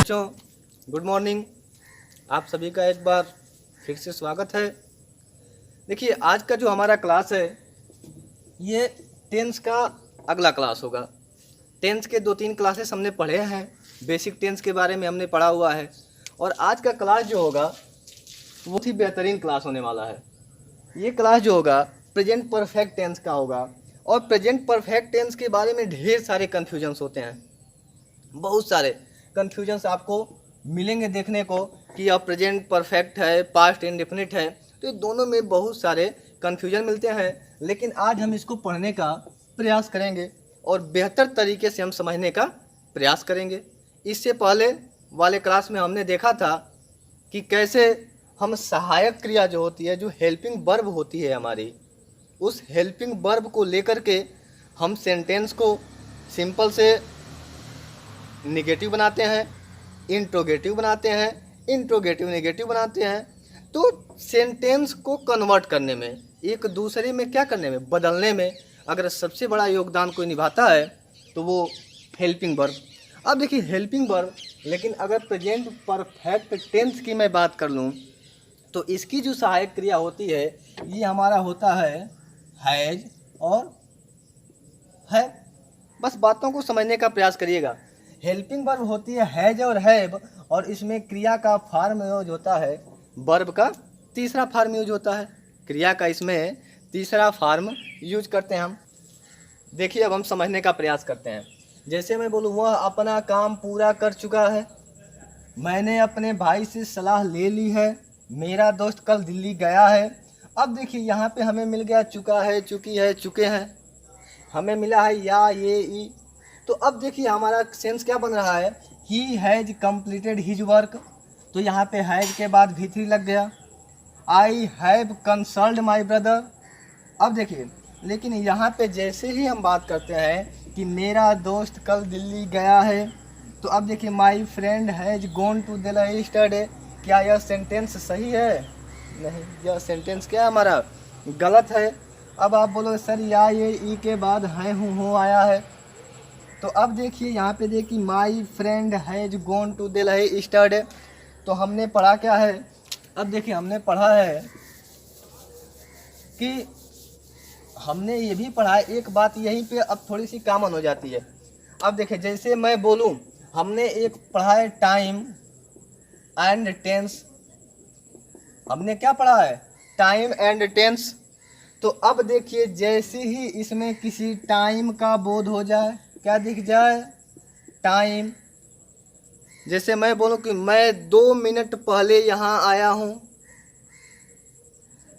बच्चों, good morning. आप सभी का एक बार फिर से स्वागत है। देखिए, आज का जो हमारा क्लास है ये टेंस का अगला क्लास होगा। टेंस के 2-3 क्लासेस हमने पढ़े हैं, बेसिक टेंस के बारे में हमने पढ़ा हुआ है। और आज का क्लास जो होगा वो ही बेहतरीन क्लास होने वाला है। ये क्लास जो होगा प्रेजेंट परफेक्ट टेंस का होगा। और प्रेजेंट परफेक्ट टेंस के बारे में ढेर सारे कन्फ्यूजन्स होते हैं, बहुत सारे कन्फ्यूजन्स आपको मिलेंगे देखने को कि अब प्रेजेंट परफेक्ट है, पास्ट इंडेफिनिट है। तो ये दोनों में बहुत सारे कन्फ्यूजन मिलते हैं, लेकिन आज हम इसको पढ़ने का प्रयास करेंगे और बेहतर तरीके से हम समझने का प्रयास करेंगे। इससे पहले वाले क्लास में हमने देखा था कि कैसे हम सहायक क्रिया जो होती है, जो हेल्पिंग वर्ब होती है हमारी, उस हेल्पिंग वर्ब को लेकर के हम सेंटेंस को सिंपल से निगेटिव बनाते हैं, इंट्रोगेटिव बनाते हैं, इंट्रोगेटिव नेगेटिव बनाते हैं। तो सेंटेंस को कन्वर्ट करने में, एक दूसरे में क्या करने में, बदलने में अगर सबसे बड़ा योगदान कोई निभाता है तो वो हेल्पिंग वर्ब। अब देखिए हेल्पिंग वर्ब, लेकिन अगर प्रेजेंट परफेक्ट टेंस की मैं बात कर लूँ तो इसकी जो सहायक क्रिया होती है ये हमारा होता है हैज और है। बस बातों को समझने का प्रयास करिएगा। हेल्पिंग वर्ब होती है हैज और हैव, और इसमें क्रिया का फॉर्म यूज होता है, वर्ब का तीसरा फॉर्म यूज होता है। क्रिया का इसमें तीसरा फॉर्म यूज करते हैं हम। देखिए, अब हम समझने का प्रयास करते हैं। जैसे मैं बोलूँ वह अपना काम पूरा कर चुका है, मैंने अपने भाई से सलाह ले ली है, मेरा दोस्त कल दिल्ली गया है। अब देखिए यहाँ पे हमें मिल गया चुका है, चुकी है, चुके हैं, हमें मिला है या, ये, ई। तो अब देखिए हमारा सेंस क्या बन रहा है, he has completed his work. तो यहाँ पे हैज़ के बाद V3 लग गया। I have consult my brother. अब देखिए, लेकिन यहाँ पे जैसे ही हम बात करते हैं कि मेरा दोस्त कल दिल्ली गया है, तो अब देखिए my friend has gone to Delhi study. क्या यह सेंटेंस सही है? नहीं, यह सेंटेंस क्या है हमारा, गलत है। अब आप बोलो सर या, ये, ई के बाद है, हूँ आया है। तो अब देखिए यहाँ पे देखिए my friend has gone to Delhi study. तो हमने पढ़ा क्या है, अब देखिए हमने पढ़ा है कि हमने ये भी पढ़ा है, एक बात यहीं पे अब थोड़ी सी कॉमन हो जाती है। अब देखिए जैसे मैं बोलूँ, हमने एक पढ़ा है टाइम एंड टेंस। हमने क्या पढ़ा है, टाइम एंड टेंस। तो अब देखिए जैसे ही इसमें किसी टाइम का बोध हो जाए, क्या दिख जाए, टाइम। जैसे मैं बोलूं कि मैं 2 मिनट पहले यहाँ आया हूँ,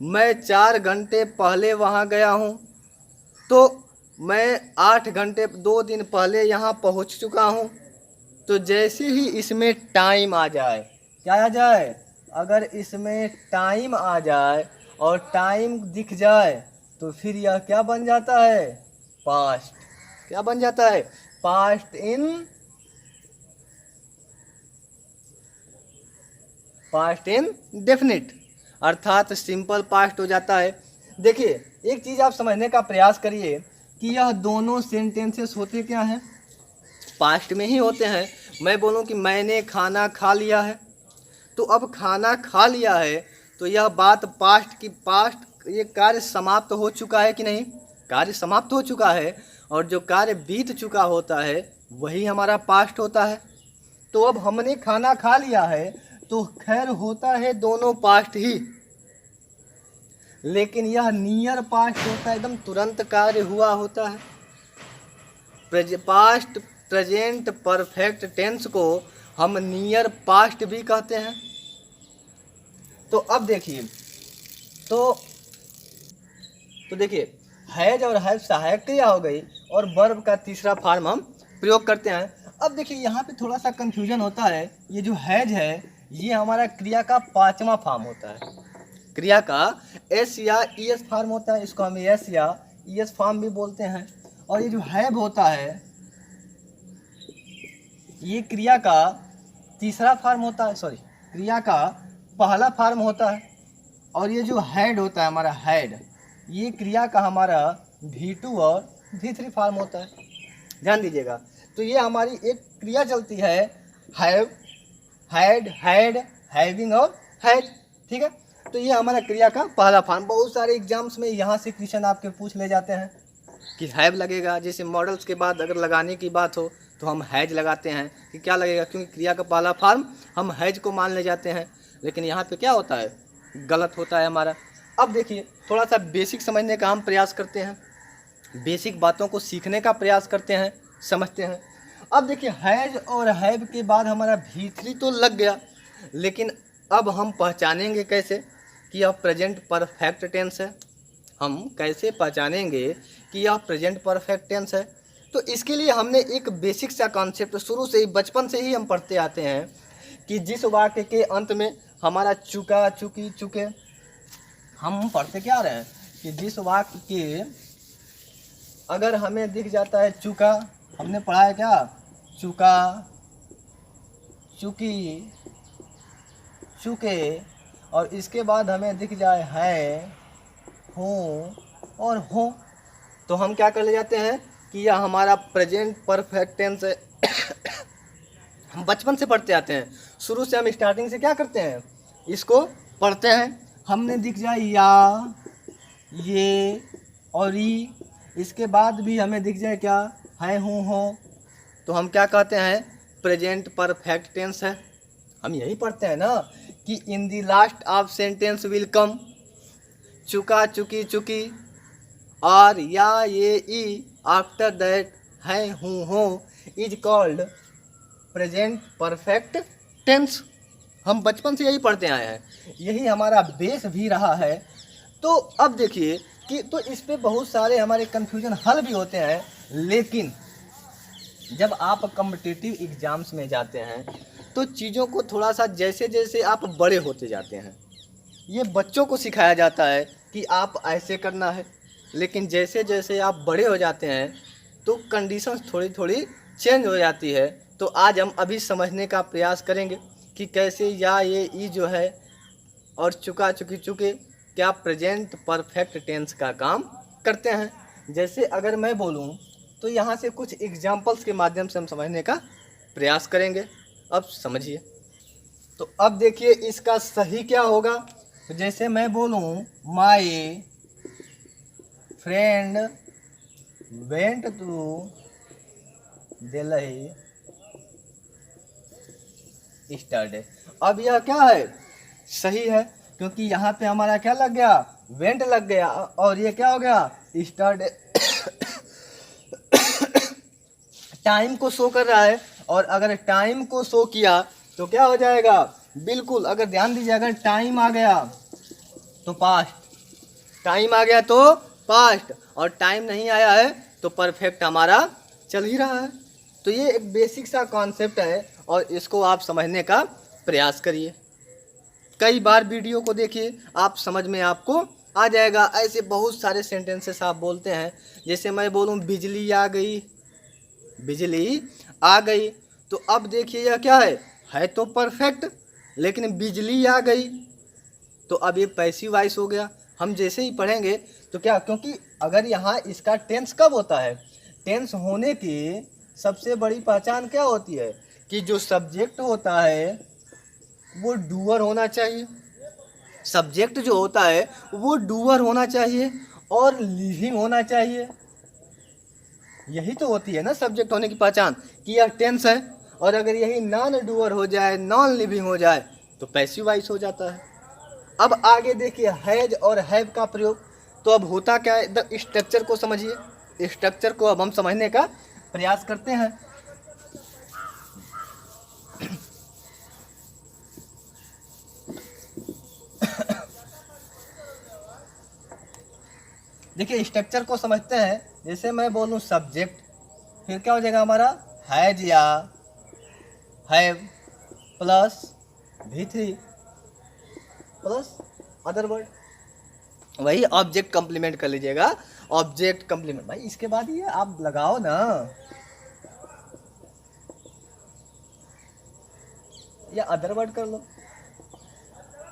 मैं 4 घंटे पहले वहाँ गया हूँ, तो मैं 8 घंटे 2 दिन पहले यहाँ पहुँच चुका हूँ। तो जैसे ही इसमें टाइम आ जाए, क्या आ जाए, अगर इसमें टाइम आ जाए और टाइम दिख जाए तो फिर यह क्या बन जाता है, पास्ट। क्या बन जाता है, पास्ट इन डेफिनिट, अर्थात सिंपल पास्ट हो जाता है। देखिए एक चीज़ आप समझने का प्रयास करिए कि यह दोनों सेंटेंसेस होते क्या हैं, पास्ट में ही होते हैं। मैं बोलूं कि मैंने खाना खा लिया है, तो अब खाना खा लिया है तो यह बात पास्ट की, पास्ट ये कार्य समाप्त हो चुका है कि नहीं, कार्य समाप्त हो चुका है। और जो कार्य बीत चुका होता है वही हमारा पास्ट होता है। तो अब हमने खाना खा लिया है तो खैर होता है दोनों पास्ट ही, लेकिन यह नियर पास्ट होता है, एकदम तुरंत कार्य हुआ होता है। पास्ट प्रेजेंट परफेक्ट टेंस को हम नियर पास्ट भी कहते हैं। तो अब देखिए, तो देखिए हैज और हैव सहायक क्रिया हो गई और वर्ब का तीसरा फॉर्म हम प्रयोग करते हैं। अब देखिए यहाँ पे थोड़ा सा कंफ्यूजन होता है, ये जो हैज है ये हमारा क्रिया का 5वां फॉर्म होता है। क्रिया का एस या ई एस फॉर्म होता है, इसको हम एस या ई एस फॉर्म भी बोलते हैं। और ये जो हैव होता है ये क्रिया का तीसरा फॉर्म होता है, सॉरी, क्रिया का पहला फॉर्म होता है। और ये जो हैड होता है हमारा, हैड, ये क्रिया का हमारा V2 और V3 फॉर्म होता है। ध्यान दीजिएगा। तो ये हमारी एक क्रिया चलती है हैव हैड, हैड, हैविंग और हैड। ठीक है, तो ये हमारा क्रिया का पहला फॉर्म। बहुत सारे एग्जाम्स में यहाँ से क्वेश्चन आपके पूछ ले जाते हैं कि हैव लगेगा। जैसे मॉडल्स के बाद अगर लगाने की बात हो तो हम हैज लगाते हैं कि क्या लगेगा, क्योंकि क्रिया का पहला फॉर्म हम हैज को मान ले जाते हैं। लेकिन यहाँ पे क्या होता है, गलत होता है हमारा। अब देखिए, थोड़ा सा बेसिक समझने का हम प्रयास करते हैं, बेसिक बातों को सीखने का प्रयास करते हैं, समझते हैं। अब देखिए, हैज और हैव के बाद हमारा V3 तो लग गया, लेकिन अब हम पहचानेंगे कैसे कि यह प्रेजेंट परफेक्ट टेंस है। हम कैसे पहचानेंगे कि यह प्रेजेंट परफेक्ट टेंस है? तो इसके लिए हमने एक बेसिक सा कॉन्सेप्ट शुरू से ही, बचपन से ही हम पढ़ते आते हैं कि जिस वाक्य के अंत में हमारा चुका, चुकी, चुके, हम पढ़ते क्या रहे हैं कि जिस वाक्य के अगर हमें दिख जाता है चुका, हमने पढ़ा है क्या, चुका, चुकी, चुके, और इसके बाद हमें दिख जाए है, हो और हो, तो हम क्या कर ले जाते हैं कि यह हमारा प्रेजेंट परफेक्ट टेंस है। हम बचपन से पढ़ते आते हैं, शुरू से हम स्टार्टिंग से क्या करते हैं, इसको पढ़ते हैं। हमने दिख जाए या, ये और ई, इसके बाद भी हमें दिख जाए क्या, है, हूँ, हो, तो हम क्या कहते हैं, प्रेजेंट परफेक्ट टेंस है। हम यही पढ़ते हैं ना कि in the last of sentence will come, चुका, चुकी, चुकी, और या, ये, ई, आफ्टर दैट, है, हूँ, हो, is called present perfect tense. हम बचपन से यही पढ़ते आए हैं, यही हमारा बेस भी रहा है। तो अब देखिए कि तो इस पे बहुत सारे हमारे कन्फ्यूजन हल भी होते हैं, लेकिन जब आप कॉम्पिटिटिव एग्जाम्स में जाते हैं तो चीज़ों को थोड़ा सा, जैसे जैसे आप बड़े होते जाते हैं, ये बच्चों को सिखाया जाता है कि आप ऐसे करना है, लेकिन जैसे जैसे आप बड़े हो जाते हैं तो कंडीशंस थोड़ी थोड़ी चेंज हो जाती है। तो आज हम अभी समझने का प्रयास करेंगे कि कैसे या, ये, ई जो है और चुका, चुकी, चुके क्या प्रेजेंट परफेक्ट टेंस का काम करते हैं। जैसे अगर मैं बोलूं तो यहाँ से कुछ एग्जाम्पल्स के माध्यम से हम समझने का प्रयास करेंगे। अब समझिए, तो अब देखिए इसका सही क्या होगा। तो जैसे मैं बोलूं my friend went to Delhi study, अब यह क्या है, सही है, क्योंकि यहाँ पे हमारा क्या लग गया, वेंट लग गया, और ये क्या हो गया, स्टडी, टाइम को शो कर रहा है। और अगर टाइम को शो किया तो क्या हो जाएगा, बिल्कुल, अगर ध्यान दीजिए, अगर टाइम आ गया तो पास्ट, टाइम आ गया तो पास्ट, और टाइम नहीं आया है तो परफेक्ट हमारा चल ही रहा है। तो ये एक बेसिक सा कॉन्सेप्ट है और इसको आप समझने का प्रयास करिए। कई बार वीडियो को देखिए, आप समझ में आपको आ जाएगा। ऐसे बहुत सारे सेंटेंसेस आप बोलते हैं, जैसे मैं बोलूँ बिजली आ गई, बिजली आ गई, तो अब देखिए यह क्या है तो परफेक्ट, लेकिन बिजली आ गई तो अब ये पैसिव वॉइस हो गया। हम जैसे ही पढ़ेंगे तो क्या, क्योंकि अगर यहाँ इसका टेंस कब होता है, टेंस होने की सबसे बड़ी पहचान क्या होती है कि जो सब्जेक्ट होता है वो डूअर होना चाहिए, सब्जेक्ट जो होता है वो डूअर होना चाहिए और लिविंग होना चाहिए। यही तो होती है ना सब्जेक्ट होने की पहचान कि यह टेंस है। और अगर यही नॉन डूअर हो जाए, नॉन लिविंग हो जाए तो पैसिव वॉइस हो जाता है। अब आगे देखिए हैज और हैव का प्रयोग, तो अब होता क्या है, स्ट्रक्चर को समझिए। स्ट्रक्चर को अब हम समझने का प्रयास करते हैं। देखिए स्ट्रक्चर को समझते हैं। जैसे मैं बोलूँ सब्जेक्ट, फिर क्या हो जाएगा हमारा, हैज या have plus V3 plus other word, वही ऑब्जेक्ट कंप्लीमेंट कर लीजिएगा, ऑब्जेक्ट कंप्लीमेंट। भाई इसके बाद ये आप लगाओ ना, या अदर वर्ड कर लो,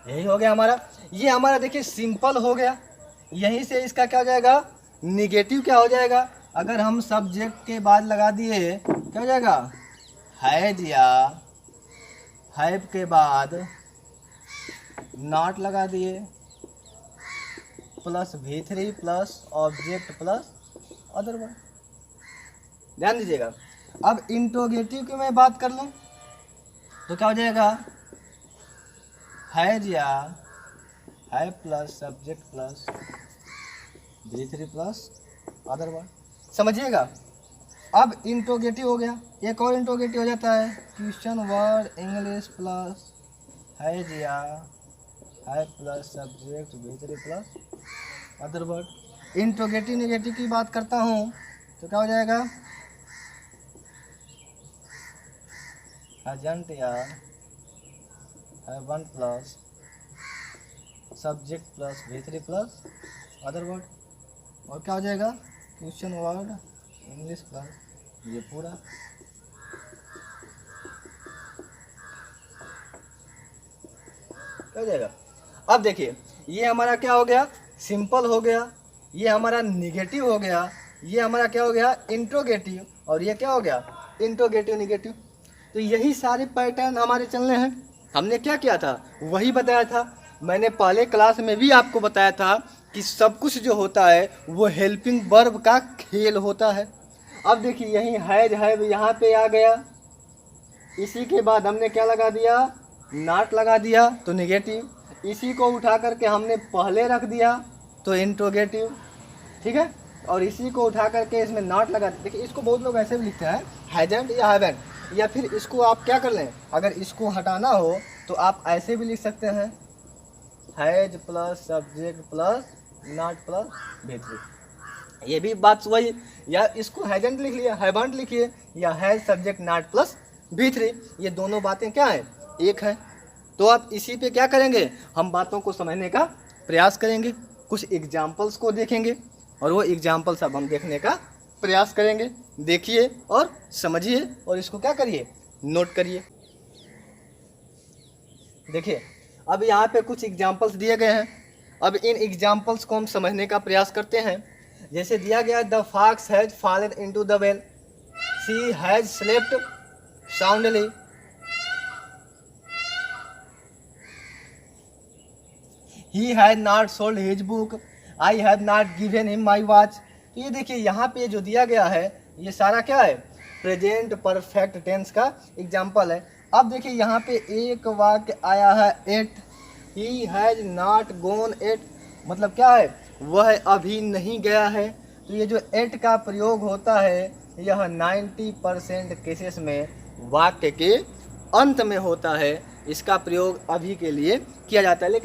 यही हो गया हमारा। ये हमारा देखिए सिंपल हो गया। यहीं से इसका क्या हो जाएगा, निगेटिव क्या हो जाएगा, अगर हम सब्जेक्ट के बाद लगा दिए क्या हो जाएगा, हैज या हैव के बाद नॉट लगा दिए plus V3 plus object plus other word. ध्यान दीजिएगा। अब इंट्रोगेटिव की मैं बात कर लूँ तो क्या हो जाएगा, हैज या have plus subject plus V3 plus other word. समझिएगा। अब इंट्रोगेटिव हो गया, एक और इंट्रोगेटिव हो जाता है question word English plus has या have plus subject V3 plus other word. Interrogative negative की बात करता हूँ तो क्या हो जाएगा, हैजंट या haven't plus subject plus V3 plus other word. और क्या हो जाएगा, क्वेश्चन वर्ड इंग्लिश प्लस ये पूरा। क्या हो जाएगा। अब देखिए ये हमारा क्या हो गया, सिंपल हो गया, ये हमारा निगेटिव हो गया, ये हमारा क्या हो गया, इंट्रोगेटिव, और ये क्या हो गया, इंट्रोगेटिव निगेटिव। तो यही सारे पैटर्न हमारे चलने हैं। हमने क्या किया था वही बताया था। मैंने पहले क्लास में भी आपको बताया था कि सब कुछ जो होता है वो हेल्पिंग वर्ब का खेल होता है। अब देखिए यही हैज हैव यहाँ पे आ गया, इसी के बाद हमने क्या लगा दिया, नॉट लगा दिया तो निगेटिव, इसी को उठा करके हमने पहले रख दिया तो इंट्रोगेटिव, ठीक है, और इसी को उठा करके इसमें नॉट लगा। देखिए इसको बहुत लोग ऐसे भी लिखते हैं हैजंट या हैवेंट, या फिर इसको आप क्या कर लें, अगर इसको हटाना हो तो आप ऐसे भी लिख सकते हैं has plus subject plus not plus V3। ये भी बात वही, या इसको हैजंट लिख लिया, हैवंट लिखिए, या has subject not plus V3, ये दोनों बातें क्या है, एक है। तो आप इसी पे क्या करेंगे, हम बातों को समझने का प्रयास करेंगे, कुछ एग्जाम्पल्स को देखेंगे और वो एग्जाम्पल्स अब हम देखने का प्रयास करेंगे। देखिए और समझिए और इसको क्या करिए, नोट करिए। देखिए अब यहाँ पे कुछ एग्जाम्पल्स दिए गए हैं, अब इन एग्जाम्पल्स को हम समझने का प्रयास करते हैं। जैसे दिया गया the fox has fallen into the well, she has slept soundly, he had not sold his book, I have not given him my watch। तो ये देखिए यहाँ पे जो दिया गया है ये सारा क्या है, प्रेजेंट परफेक्ट टेंस का एग्जाम्पल है। अब देखिए यहाँ पे एक वाक्य आया है yet, he has not gone yet, मतलब क्या है, वह अभी नहीं गया है। तो ये जो एट का प्रयोग होता है यह 90% केसेस में वाक्य के अंत में होता है, इसका प्रयोग अभी के लिए किया जाता है। लेकिन